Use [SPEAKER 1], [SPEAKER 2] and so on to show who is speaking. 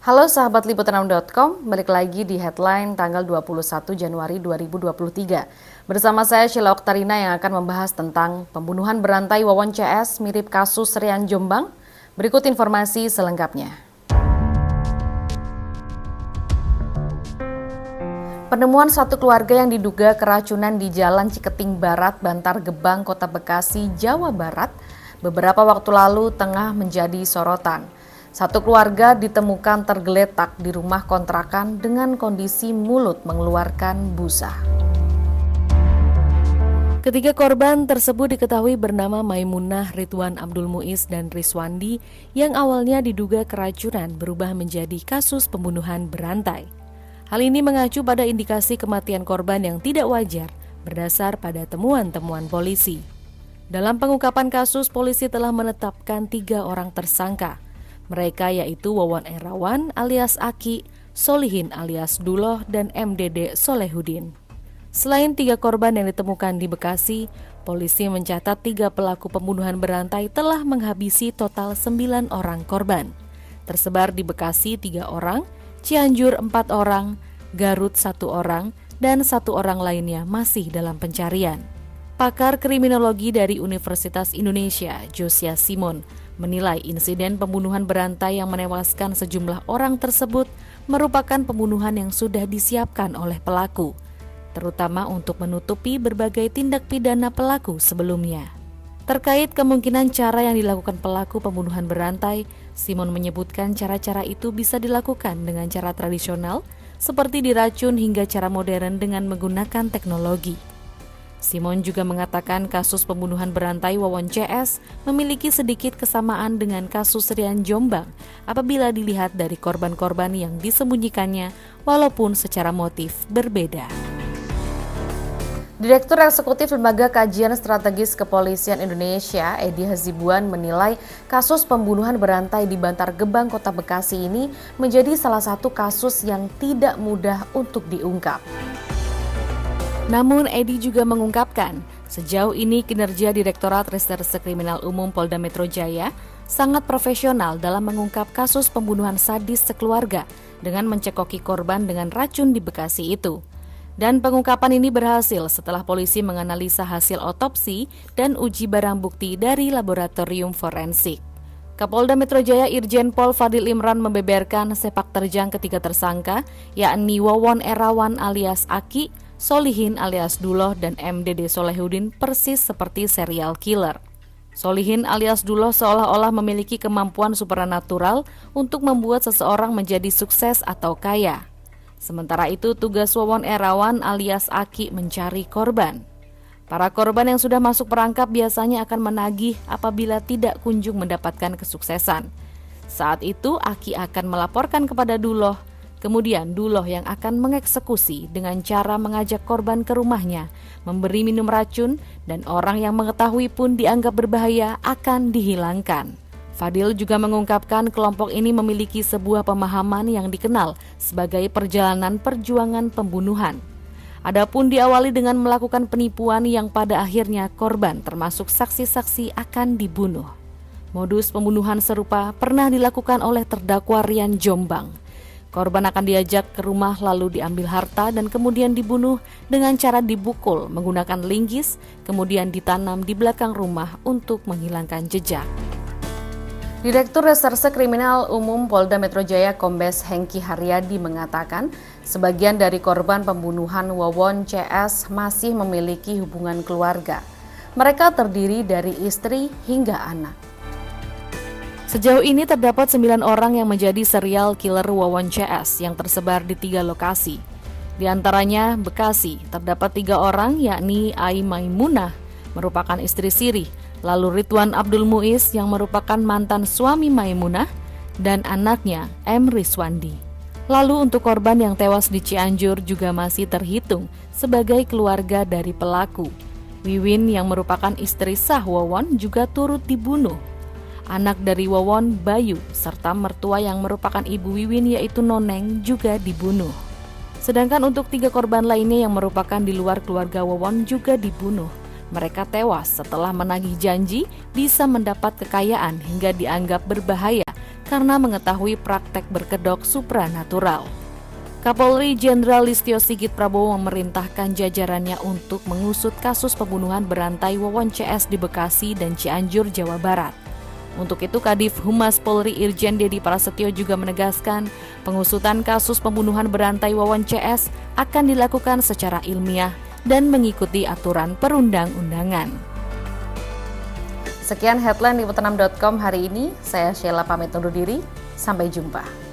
[SPEAKER 1] Halo sahabat liputan6.com, balik lagi di headline tanggal 21 Januari 2023. Bersama saya Sheila Oktarina yang akan membahas tentang pembunuhan berantai Wawon CS mirip kasus Rian Jombang. Berikut informasi selengkapnya. Penemuan satu keluarga yang diduga keracunan di Jalan Ciketing Barat, Bantar Gebang, Kota Bekasi, Jawa Barat, beberapa waktu lalu tengah menjadi sorotan. Satu keluarga ditemukan tergeletak di rumah kontrakan dengan kondisi mulut mengeluarkan busa. Ketiga korban tersebut diketahui bernama Maimunah, Ridwan Abdul Muiz, dan Riswandi yang awalnya diduga keracunan berubah menjadi kasus pembunuhan berantai. Hal ini mengacu pada indikasi kematian korban yang tidak wajar berdasar pada temuan-temuan polisi. Dalam pengungkapan kasus, polisi telah menetapkan 3 orang tersangka. Mereka yaitu Wawon Erawan alias Aki, Solihin alias Duloh, dan MDD Solehudin. Selain 3 korban yang ditemukan di Bekasi, polisi mencatat 3 pelaku pembunuhan berantai telah menghabisi total 9 orang korban. Tersebar di Bekasi 3 orang, Cianjur 4 orang, Garut 1 orang, dan 1 orang lainnya masih dalam pencarian. Pakar kriminologi dari Universitas Indonesia, Josia Simon, menilai insiden pembunuhan berantai yang menewaskan sejumlah orang tersebut merupakan pembunuhan yang sudah disiapkan oleh pelaku, terutama untuk menutupi berbagai tindak pidana pelaku sebelumnya. Terkait kemungkinan cara yang dilakukan pelaku pembunuhan berantai, Simon menyebutkan cara-cara itu bisa dilakukan dengan cara tradisional, seperti diracun hingga cara modern dengan menggunakan teknologi. Simon juga mengatakan kasus pembunuhan berantai Wawon CS memiliki sedikit kesamaan dengan kasus Rian Jombang apabila dilihat dari korban-korban yang disembunyikannya walaupun secara motif berbeda. Direktur Eksekutif Lembaga Kajian Strategis Kepolisian Indonesia, Edi Hasibuan, menilai kasus pembunuhan berantai di Bantar Gebang, Kota Bekasi ini menjadi salah satu kasus yang tidak mudah untuk diungkap. Namun Edi juga mengungkapkan, sejauh ini kinerja Direktorat Reserse Kriminal Umum Polda Metro Jaya sangat profesional dalam mengungkap kasus pembunuhan sadis sekeluarga dengan mencekoki korban dengan racun di Bekasi itu. Dan pengungkapan ini berhasil setelah polisi menganalisa hasil otopsi dan uji barang bukti dari laboratorium forensik. Kapolda Metro Jaya Irjen Pol Fadil Imran membeberkan sepak terjang ketiga tersangka, yakni Wawon Erawan alias Aki, Solihin alias Duloh, dan MDD Solehudin persis seperti serial killer. Solihin alias Duloh seolah-olah memiliki kemampuan supranatural untuk membuat seseorang menjadi sukses atau kaya. Sementara itu, tugas Wawon Erawan alias Aki mencari korban. Para korban yang sudah masuk perangkap biasanya akan menagih apabila tidak kunjung mendapatkan kesuksesan. Saat itu, Aki akan melaporkan kepada Duloh. Kemudian Duloh yang akan mengeksekusi dengan cara mengajak korban ke rumahnya, memberi minum racun, dan orang yang mengetahui pun dianggap berbahaya akan dihilangkan. Fadil juga mengungkapkan kelompok ini memiliki sebuah pemahaman yang dikenal sebagai perjalanan perjuangan pembunuhan. Adapun diawali dengan melakukan penipuan yang pada akhirnya korban termasuk saksi-saksi akan dibunuh. Modus pembunuhan serupa pernah dilakukan oleh terdakwa Rian Jombang. Korban akan diajak ke rumah lalu diambil harta dan kemudian dibunuh dengan cara dibukul menggunakan linggis, kemudian ditanam di belakang rumah untuk menghilangkan jejak. Direktur Reserse Kriminal Umum Polda Metro Jaya Kombes Hengki Haryadi mengatakan, sebagian dari korban pembunuhan Wawon CS masih memiliki hubungan keluarga. Mereka terdiri dari istri hingga anak. Sejauh ini terdapat 9 orang yang menjadi serial killer Wawon CS yang tersebar di 3 lokasi. Di antaranya Bekasi terdapat 3 orang, yakni Ai Maimunah merupakan istri siri, lalu Ridwan Abdul Muiz yang merupakan mantan suami Maimunah, dan anaknya M. Riswandi. Lalu untuk korban yang tewas di Cianjur juga masih terhitung sebagai keluarga dari pelaku. Wiwin yang merupakan istri sah Wawon juga turut dibunuh. Anak dari Wawon, Bayu, serta mertua yang merupakan ibu Wiwin yaitu Noneng juga dibunuh. Sedangkan untuk 3 korban lainnya yang merupakan di luar keluarga Wawon juga dibunuh. Mereka tewas setelah menagih janji bisa mendapat kekayaan hingga dianggap berbahaya karena mengetahui praktek berkedok supranatural. Kapolri Jenderal Listio Sigit Prabowo memerintahkan jajarannya untuk mengusut kasus pembunuhan berantai Wawon CS di Bekasi dan Cianjur, Jawa Barat. Untuk itu, Kadif Humas Polri Irjen Dedi Prasetyo juga menegaskan pengusutan kasus pembunuhan berantai Wawon CS akan dilakukan secara ilmiah dan mengikuti aturan perundang-undangan. Sekian headline di liputan6.com hari ini. Saya Sheila pamit undur diri. Sampai jumpa.